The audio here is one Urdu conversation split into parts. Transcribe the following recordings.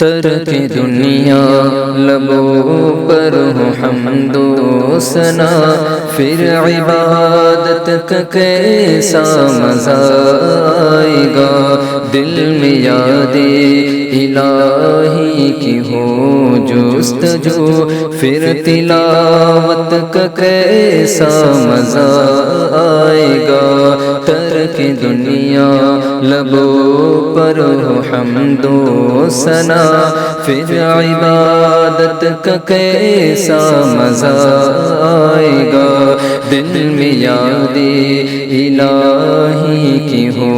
ترک دنیا لبوں پر ہو حمد و ثنا، پھر عبادت کا کیسا مزہ آئے گا، دل میں یاد الہی کی ہو جستجو، پھر تلاوت کا کیسا مزہ آئے گا، ترک دنیا لبوں پر ہو حمد و ثنا، پھر عبادت کا کیسا مزہ آئے گا، دل میں یاد الہی کی ہو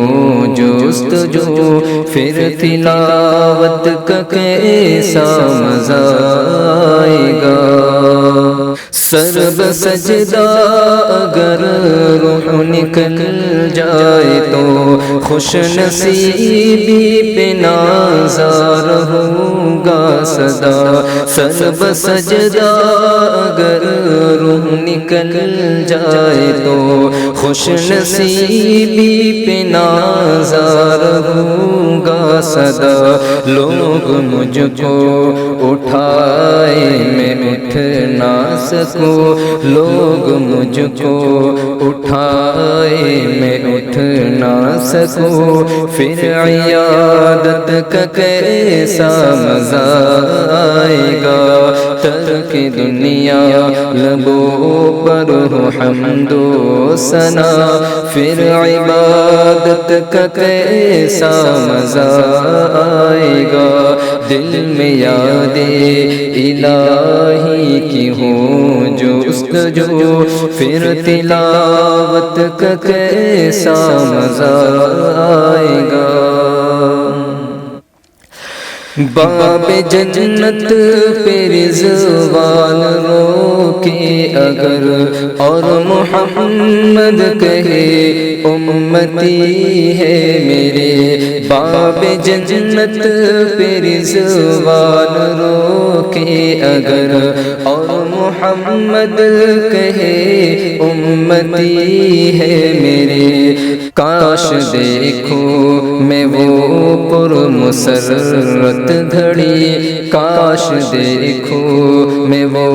جستجو، پھر تلاوت کا کیسا مزہ آئے گا، سر بسجدہ اگر روح نکل جائے تو خوش نصیبی پہ نازا رہوں گا سدا، سر بسجدہ اگر روح نکل جائے تو خوش نصیبی پہ نازا رہوں گا سدا، لوگ مجھ کو اٹھائے میں اٹھ نہ سکوں، لوگ مجھ کو اٹھائے میں اٹھ نہ سکوں، پھر عیادت کا کیسا مزہ آئے گا، ترک دنیا لبوں پر ہو حمد و ثنا، پھر عبادت کا کیسا مزہ آئے گا، دل میں یاد الہی کی ہو جستجو، پھر تلاوت کا کیسا مزہ آئے گا، باب جنت پہ رضوان روکے اگر اور محمد کہے امتی ہے میرے، باب جنت پہ رضوان روکے اگر اور محمد کہے امتی ہے میرے، کاش دیکھوں میں وہ پر مسرت گھڑی، کاش دیکھوں میں وہ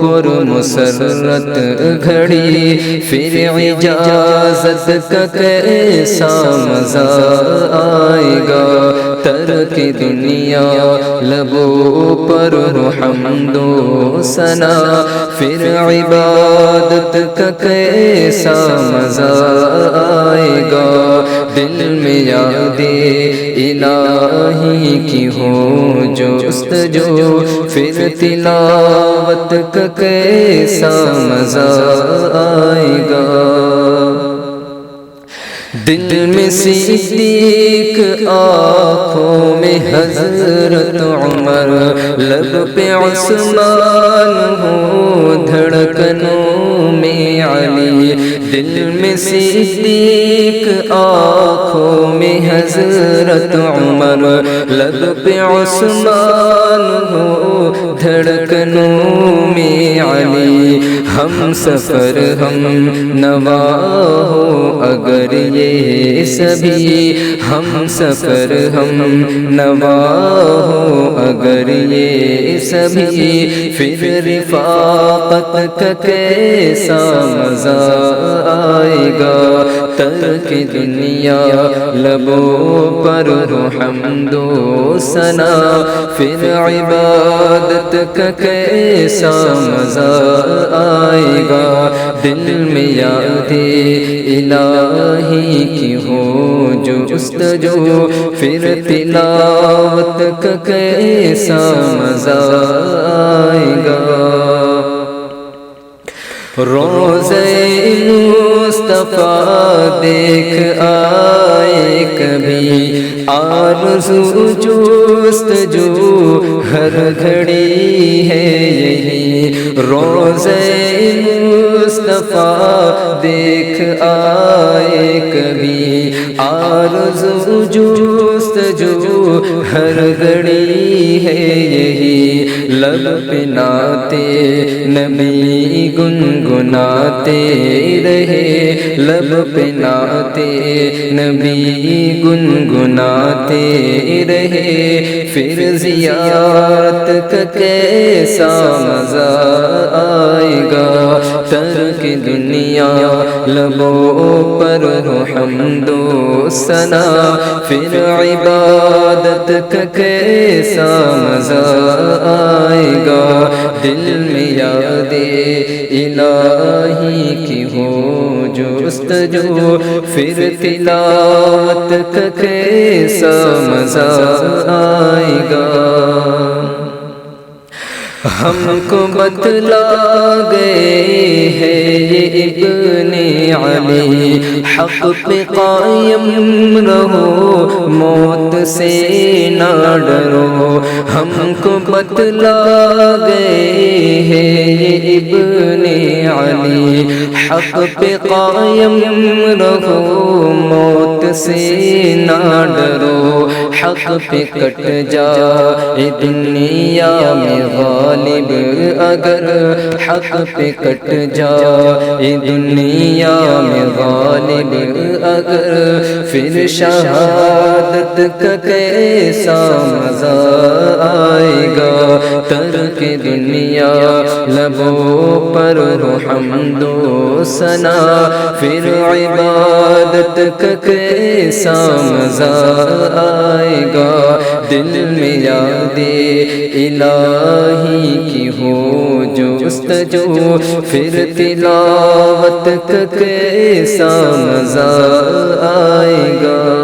پر مسرت گھڑی، پھر اجازت کا کیسا مزہ آئے گا، ترک دنیا لبوں پر ہو حمد و ثنا، پھر عبادت کا کیسا مزہ آئے گا، دل میں یاد الہی کی ہو جستجو، پھر تلاوت کا کیسا مزہ آئے گا، دل میں صدیق آنکھوں میں حضرت عمر، لب پہ عثمان ہو دھڑکنوں میں علی، دل میں صدیق آنکھوں میں حضرت عمر، لب پہ عثمان ہو دھڑکنوں میں علی، ہم سفر ہم نوا ہو اگر یہ سبھی، ہم سفر ہم نوا ہو اگر یہ سبھی، پھر رفاقت کا کیسا مزہ آئے گا، ترک دنیا لبوں پر ہو حمد و ثنا، پھر عبادت کا کیسا مزہ آئے گا، دل میں یاد الہی کی ہو جستجو، پھر تلاوت کا کیسا مزہ آئے گا، روضہ مصطفیٰ دیکھ آئے کبھی، آرزو جستجو ہر گھڑی ہے یہی، روضہ مصطفیٰ دیکھ آئے کبھی، آرزو جستجو ہر گھڑی ہے یہی، لب پہ ناتے نبی گنگناتے رہے، لب پہ ناتے نبی گنگناتے رہے، پھر زیارت کا کیسا مزہ آئے گا، ترک دنیا لبوں پر ہو حمد و ثنا، پھر عبادت کا کیسا مزہ آئے گا، دل میں یاد الہی کی ہو جستجو، پھر تلاوت کا کیسا مزہ آئے گا۔ ہم کو بتلا گئے ہیں یہ ابن علی، حق پہ قائم رہو، موت سے نہ ڈرو، ہم کو بتلا گئے ہیں یہ ابن علی، حق پہ قائم رہو، موت سے نہ ڈرو، حق پہ کٹ جائے دنیا میں غالب اگر، حق پہ کٹ جائے دنیا میں غالب اگر، پھر شہادت کا کیسا مزہ آئے گا، ترک دنیا لبوں پر ہو حمد و ثنا، پھر عبادت کا کیسا مزہ آئے گا، دل میں یاد الہی کی ہو جستجو، پھر تلاوت کا کیسا مزہ آئے گا۔